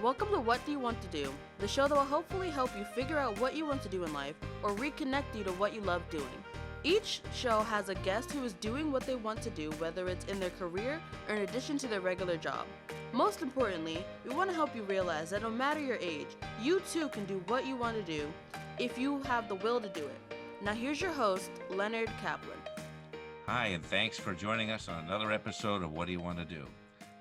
Welcome to What Do You Want to Do, the show that will hopefully help you figure out what you want to do in life or reconnect you to what you love doing. Each show has a guest who is doing what they want to do, whether it's in their career or in addition to their regular job. Most importantly, we want to help you realize that no matter your age, you too can do what you want to do if you have the will to do it. Now here's your host, Leonard Kaplan. Hi, and thanks for joining us on another episode of What Do You Want to Do?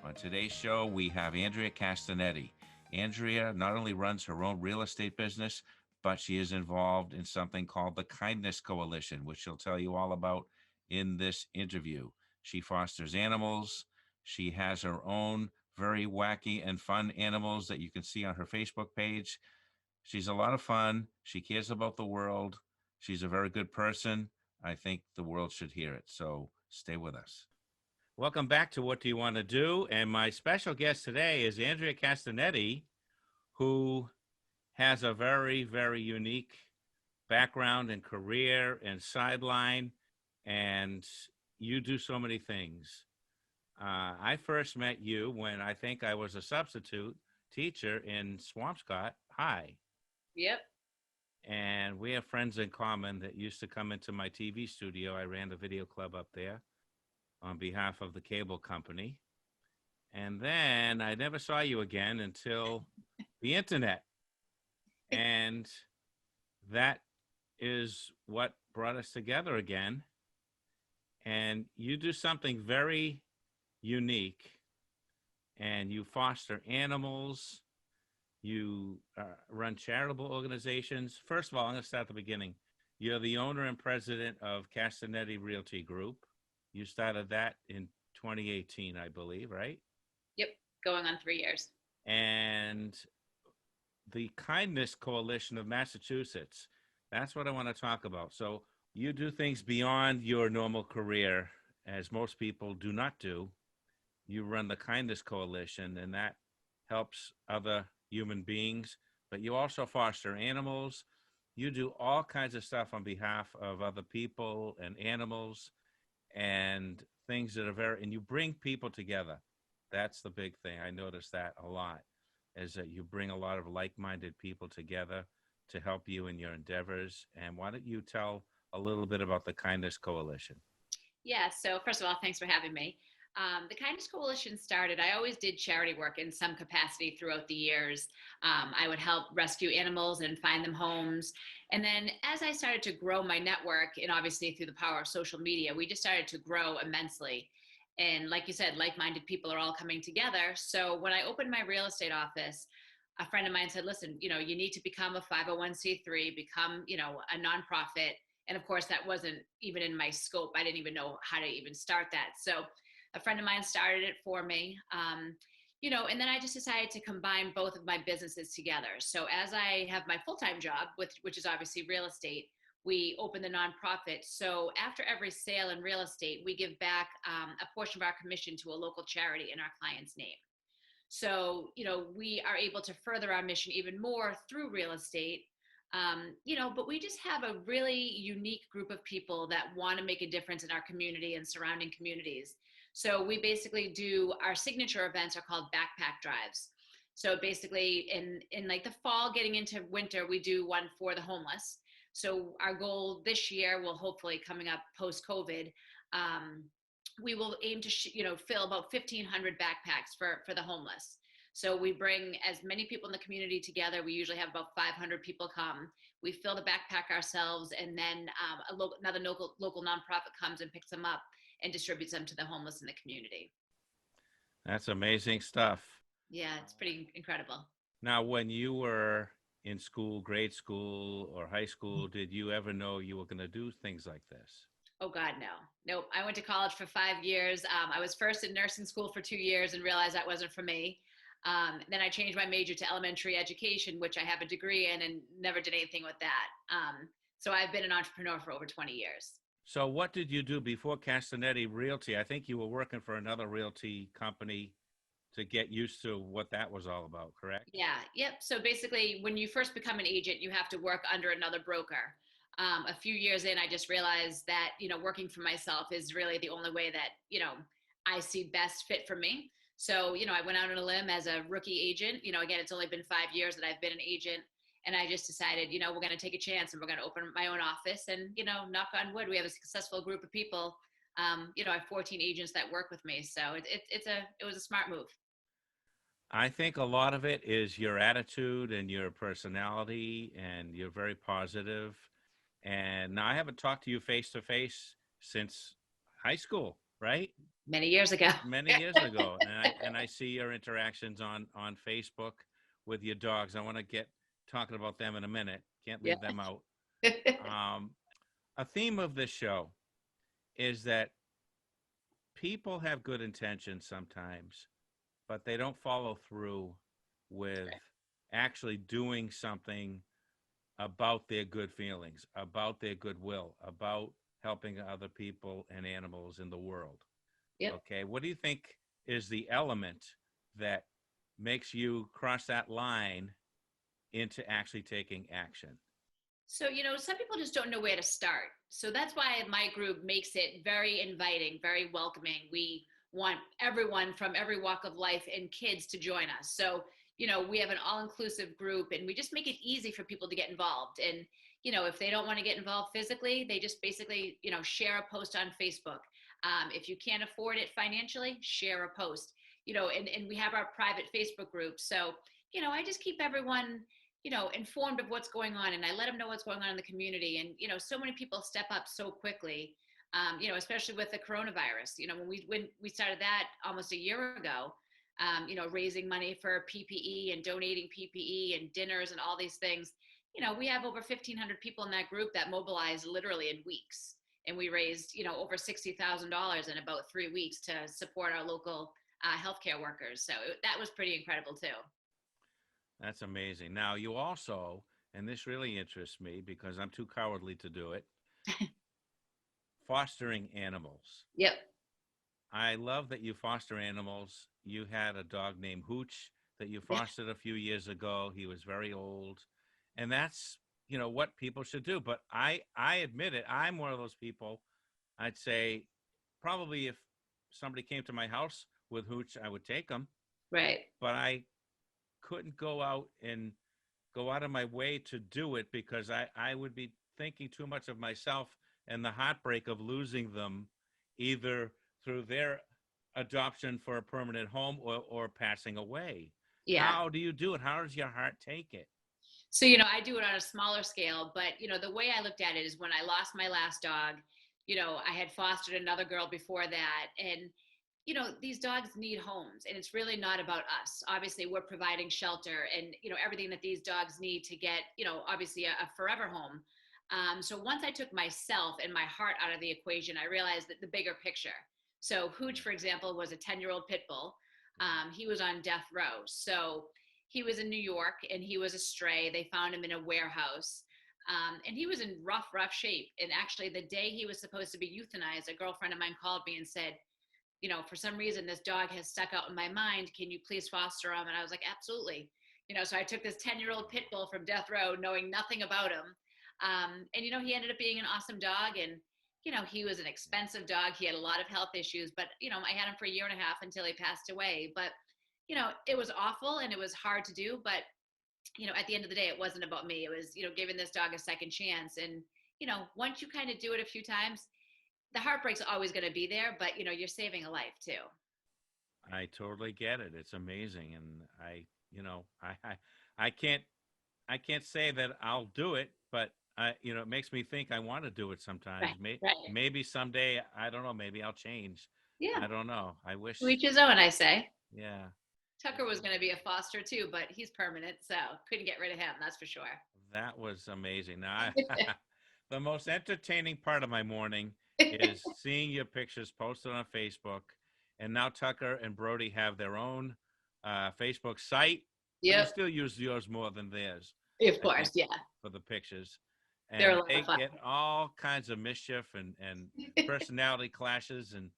On today's show, we have Andrea Castinetti. Andrea not only runs her own real estate business, but she is involved in something called the Kindness Coalition, which she'll tell you all about in this interview. She fosters animals. She has her own very wacky and fun animals that you can see on her Facebook page. She's a lot of fun. She cares about the world. She's a very good person. I think the world should hear it. So stay with us. Welcome back to What Do You Want to Do? And my special guest today is Andrea Castinetti, who has a very, very unique background and career and sideline. And you do so many things. I first met you when I think I was a substitute teacher in Swampscott High. Yep. And we have friends in common that used to come into my TV studio. I ran the video club up there on behalf of the cable company. And then I never saw you again until the internet. And that is what brought us together again. And you do something very unique. And you foster animals. You run charitable organizations. First of all, I'm going to start at the beginning. You're the owner and president of Castinetti Realty Group. You started that in 2018, I believe, right? Yep. Going on 3 years. And the Kindness Coalition of Massachusetts, that's what I want to talk about. So you do things beyond your normal career, as most people do not do. You run the Kindness Coalition, and that helps other human beings, but you also foster animals. You do all kinds of stuff on behalf of other people and animals and things that are and you bring people together. That's the big thing. I noticed that a lot, is that you bring a lot of like-minded people together to help you in your endeavors. And why don't you tell a little bit about the Kindness Coalition? Yeah. So first of all, thanks for having me. The Kindness Coalition started, I always did charity work in some capacity throughout the years. I would help rescue animals and find them homes. And then as I started to grow my network, and obviously through the power of social media, we just started to grow immensely. And like you said, like-minded people are all coming together. So when I opened my real estate office, a friend of mine said, listen, you need to become a 501c3, become, a nonprofit. And of course, that wasn't even in my scope. I didn't even know how to even start that. So a friend of mine started it for me, and then I just decided to combine both of my businesses together. So as I have my full-time job, which is obviously real estate, we open the nonprofit. So after every sale in real estate, we give back a portion of our commission to a local charity in our client's name. So, we are able to further our mission even more through real estate. But we just have a really unique group of people that want to make a difference in our community and surrounding communities. So we basically do, our signature events are called backpack drives. So basically in like the fall getting into winter, we do one for the homeless. So our goal this year will hopefully coming up post-COVID, we will aim to, fill about 1,500 backpacks for the homeless. So we bring as many people in the community together. We usually have about 500 people come. We fill the backpack ourselves, and then another local nonprofit comes and picks them up and distributes them to the homeless in the community. That's amazing stuff. Yeah, it's pretty incredible. Now, when you were in school, grade school or high school, did you ever know you were going to do things like this? Oh, God, no. Nope. I went to college for 5 years. I was first in nursing school for 2 years and realized that wasn't for me. Then I changed my major to elementary education, which I have a degree in, and never did anything with that. So I've been an entrepreneur for over 20 years. So what did you do before Castinetti Realty? I think you were working for another realty company to get used to what that was all about, correct? Yeah. Yep. So basically, when you first become an agent, you have to work under another broker. A few years in, I just realized that, working for myself is really the only way that, I see best fit for me. So, I went out on a limb as a rookie agent. Again, it's only been 5 years that I've been an agent. And I just decided, we're going to take a chance and we're going to open my own office. And, knock on wood, we have a successful group of people. I have 14 agents that work with me. So it was a smart move. I think a lot of it is your attitude and your personality, and you're very positive. And now I haven't talked to you face to face since high school, right? Many years ago. Many years ago. And I see your interactions on Facebook with your dogs. I want to get talking about them in a minute. Can't Yeah. leave them out. A theme of this show is that people have good intentions sometimes, but they don't follow through with actually doing something about their good feelings, about their goodwill, about helping other people and animals in the world. Yep. Okay. What do you think is the element that makes you cross that line into actually taking action? So, some people just don't know where to start. So that's why my group makes it very inviting, very welcoming. We want everyone from every walk of life and kids to join us. So, we have an all-inclusive group and we just make it easy for people to get involved. And, if they don't want to get involved physically, they just basically, share a post on Facebook. If you can't afford it financially, share a post, and we have our private Facebook group. So, I just keep everyone informed of what's going on, and I let them know what's going on in the community. And, so many people step up so quickly, especially with the coronavirus. When we started that almost a year ago, raising money for PPE and donating PPE and dinners and all these things, we have over 1,500 people in that group that mobilized literally in weeks. And we raised, over $60,000 in about 3 weeks to support our local healthcare workers. So that was pretty incredible too. That's amazing. Now, you also, and this really interests me because I'm too cowardly to do it, fostering animals. Yep. I love that you foster animals. You had a dog named Hooch that you fostered a few years ago. He was very old. And that's, what people should do. But I admit it, I'm one of those people. I'd say probably if somebody came to my house with Hooch, I would take him. Right. But I couldn't go out of my way to do it because I would be thinking too much of myself and the heartbreak of losing them either through their adoption for a permanent home or passing away. Yeah. How do you do it? How does your heart take it? So, I do it on a smaller scale, but, the way I looked at it is when I lost my last dog, I had fostered another girl before that. And, these dogs need homes, and it's really not about us. Obviously, we're providing shelter and, everything that these dogs need to get, obviously a forever home. So once I took myself and my heart out of the equation, I realized that the bigger picture. So Hooch, for example, was a 10-year-old pit bull. He was on death row. So he was in New York and he was a stray. They found him in a warehouse. And he was in rough shape. And actually, the day he was supposed to be euthanized, a girlfriend of mine called me and said, for some reason, this dog has stuck out in my mind. Can you please foster him? And I was like, absolutely. So I took this 10-year-old pit bull from death row, knowing nothing about him. And, he ended up being an awesome dog. And, he was an expensive dog. He had a lot of health issues, but, I had him for 1.5 years until he passed away. But, it was awful and it was hard to do. But, at the end of the day, it wasn't about me. It was, giving this dog a second chance. And, once you kind of do it a few times, the heartbreak's always going to be there, but, you're saving a life too. I totally get it. It's amazing. And I can't say that I'll do it, but it makes me think I want to do it sometimes. Right. Maybe someday, I don't know, maybe I'll change. Yeah. I don't know. I wish. To each his own, I say. Yeah. Tucker was going to be a foster too, but he's permanent, so couldn't get rid of him. That's for sure. That was amazing. Now, the most entertaining part of my morning is seeing your pictures posted on Facebook. And now Tucker and Brody have their own Facebook site. Yeah. You still use yours more than theirs. Of course, yeah. For the pictures. They're a And lot they of fun. get all kinds of mischief and personality clashes. And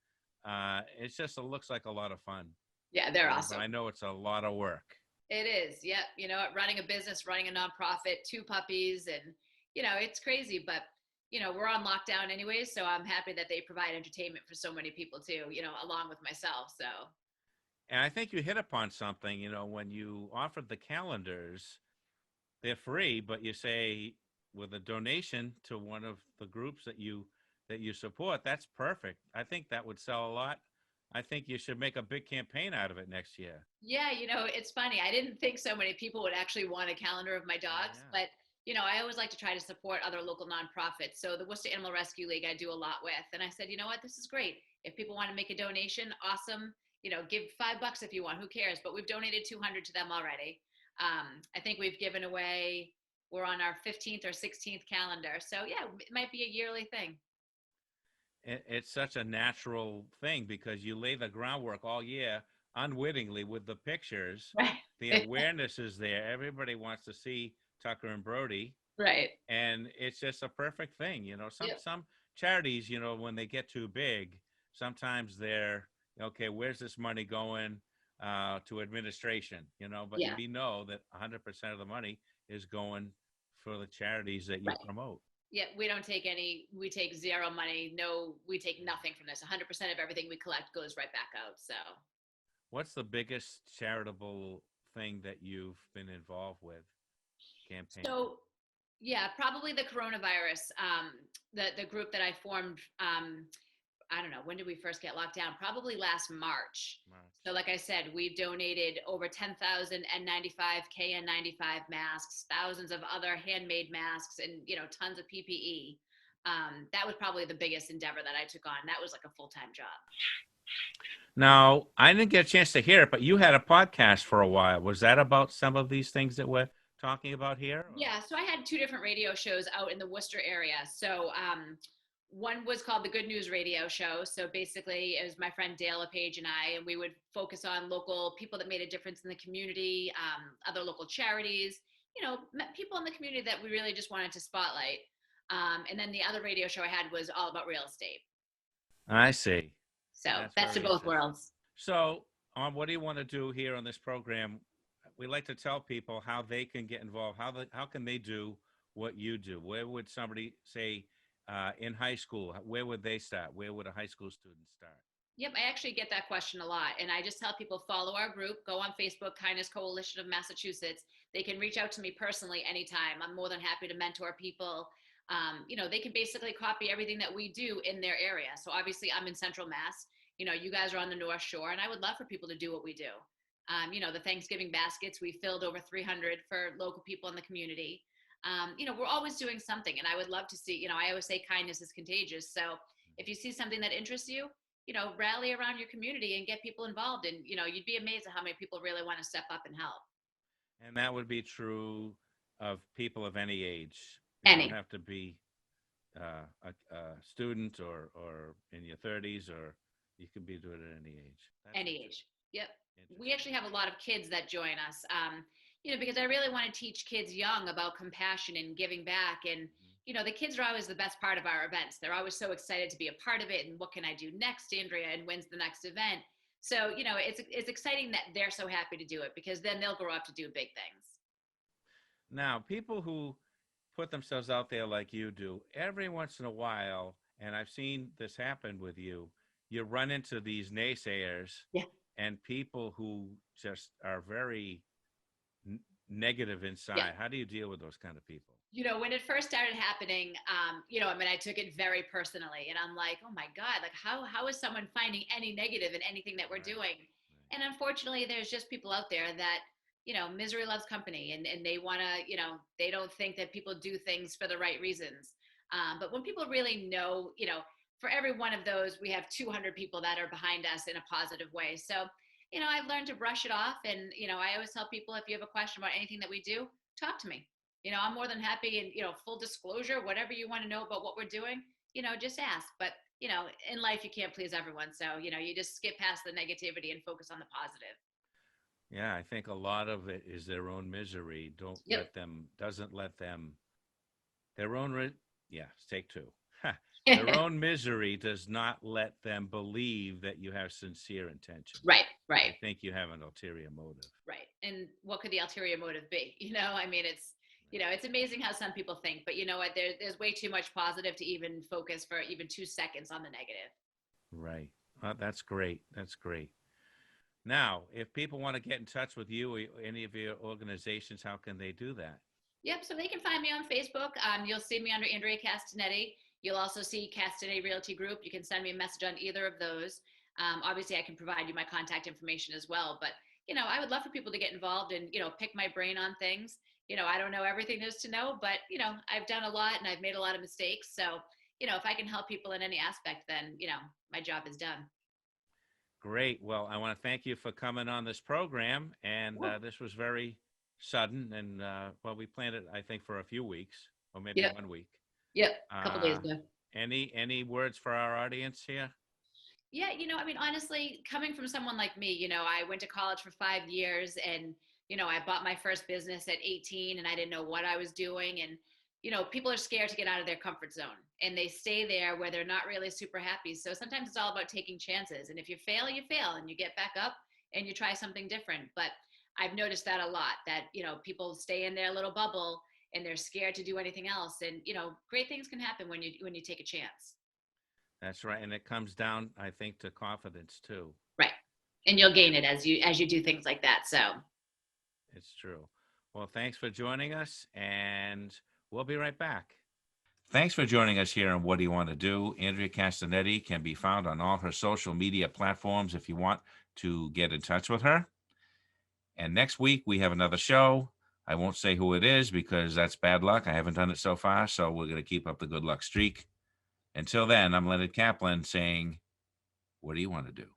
it looks like a lot of fun. Yeah, they're awesome. But I know it's a lot of work. It is. Yep. Running a business, running a nonprofit, 2 puppies, and, it's crazy, but, we're on lockdown anyways. So I'm happy that they provide entertainment for so many people too, along with myself. So. And I think you hit upon something, when you offered the calendars, they're free, but you say with a donation to one of the groups that you support, that's perfect. I think that would sell a lot. I think you should make a big campaign out of it next year. Yeah, it's funny. I didn't think so many people would actually want a calendar of my dogs, Yeah. but I always like to try to support other local nonprofits. So the Worcester Animal Rescue League, I do a lot with, and I said, you know what, this is great. If people want to make a donation, awesome. Give $5 if you want. Who cares? But we've donated 200 to them already. I think we've given away. We're on our 15th or 16th calendar, so yeah, it might be a yearly thing. It's such a natural thing because you lay the groundwork all year unwittingly with the pictures. The Right. awareness is there. Everybody wants to see Tucker and Brody, Right. and it's just a perfect thing. Some Yep. some charities, when they get too big, sometimes they're okay. Where's this money going to administration? But Yeah. we know that 100% of the money is going for the charities that you Right. promote. Yeah, we don't take any, we take zero money. No, we take nothing from this. 100% of everything we collect goes right back out. So, What's the biggest charitable thing that you've been involved with, campaign? so yeah, probably the coronavirus, the group that I formed, I don't know, when did we first get locked down? Probably last March. March. So like I said, we've donated over 10,000 N95, KN95 masks, thousands of other handmade masks, and, tons of PPE. That was probably the biggest endeavor that I took on. That was like a full-time job. Now, I didn't get a chance to hear it, but you had a podcast for a while. Was that about some of these things that we're talking about here? Or? Yeah, so I had two different radio shows out in the Worcester area. So one was called the Good News Radio Show. So basically, it was my friend Dale LePage and I, and we would focus on local people that made a difference in the community, other local charities, people in the community that we really just wanted to spotlight. And then the other radio show I had was all about real estate. I see. So that's to both worlds. So, what do you want to do here on this program? We like to tell people how they can get involved. How can they do what you do? Where would somebody say in high school? Where would they start? Where would a high school student start? Yep, I actually get that question a lot. And I just tell people follow our group, go on Facebook, Kindness Coalition of Massachusetts. They can reach out to me personally anytime. I'm more than happy to mentor people. They can basically copy everything that we do in their area. So obviously I'm in Central Mass. You guys are on the North Shore, and I would love for people to do what we do. The Thanksgiving baskets, we filled over 300 for local people in the community. We're always doing something, and I would love to see, I always say kindness is contagious. So if you see something that interests you, rally around your community and get people involved. And, you'd be amazed at how many people really want to step up and help. And that would be true of people of any age. You Any. don't have to be a student or in your 30s, or you can be doing it at any age. Any age. Yep. We actually have a lot of kids that join us, because I really want to teach kids young about compassion and giving back. And, the kids are always the best part of our events. They're always so excited to be a part of it. And what can I do next, Andrea? And when's the next event? So, it's exciting that they're so happy to do it, because then they'll grow up to do big things. Now, people who put themselves out there like you do, every once in a while, and I've seen this happen with you, you run into these naysayers. Yeah. And people who just are very negative inside. Yeah. How do you deal with those kind of people? When it first started happening, I took it very personally, and I'm like, oh my God, like how is someone finding any negative in anything that we're doing? Right. And unfortunately, there's just people out there that, misery loves company, and they want to, they don't think that people do things for the right reasons. But when people really know, for every one of those, we have 200 people that are behind us in a positive way. So, I've learned to brush it off. And, I always tell people, if you have a question about anything that we do, talk to me. I'm more than happy, and, full disclosure, whatever you want to know about what we're doing, just ask. But, in life, you can't please everyone. So, you just skip past the negativity and focus on the positive. Yeah, I think a lot of it is their own misery. Doesn't let them, their own, take two. Their own misery does not let them believe that you have sincere intention. Right. I think you have an ulterior motive. Right. And what could the ulterior motive be? It's amazing how some people think, but you know what? There's way too much positive to even focus for even 2 seconds on the negative. Right. Well, that's great. That's great. Now, if people want to get in touch with you or any of your organizations, how can they do that? Yep. So they can find me on Facebook. You'll see me under Andrea Castinetti. You'll also see Castinetti Realty Group. You can send me a message on either of those. Obviously, I can provide you my contact information as well. But I would love for people to get involved and pick my brain on things. I don't know everything there is to know, but I've done a lot and I've made a lot of mistakes. So if I can help people in any aspect, then my job is done. Great. Well, I want to thank you for coming on this program. And Cool. this was very sudden. And well, we planned it, I think, for a few weeks or maybe Yep. 1 week. Yep. A couple days Uh, ago. any words for our audience here? Yeah, I mean, honestly, coming from someone like me, I went to college for 5 years and, I bought my first business at 18 and I didn't know what I was doing. And, people are scared to get out of their comfort zone and they stay there where they're not really super happy. So sometimes it's all about taking chances. And if you fail and you get back up and you try something different. But I've noticed that a lot that, people stay in their little bubble and they're scared to do anything else. And, great things can happen when you take a chance. That's right. And it comes down, I think, to confidence too. Right. And you'll gain it as you do things like that. So It's true. Well, thanks for joining us, and we'll be right back. Thanks for joining us here on What Do You Want to Do? Andrea Castinetti can be found on all her social media platforms if you want to get in touch with her. And next week, we have another show. I won't say who it is because that's bad luck. I haven't done it so far, so we're going to keep up the good luck streak. Until then, I'm Leonard Kaplan saying, what do you want to do?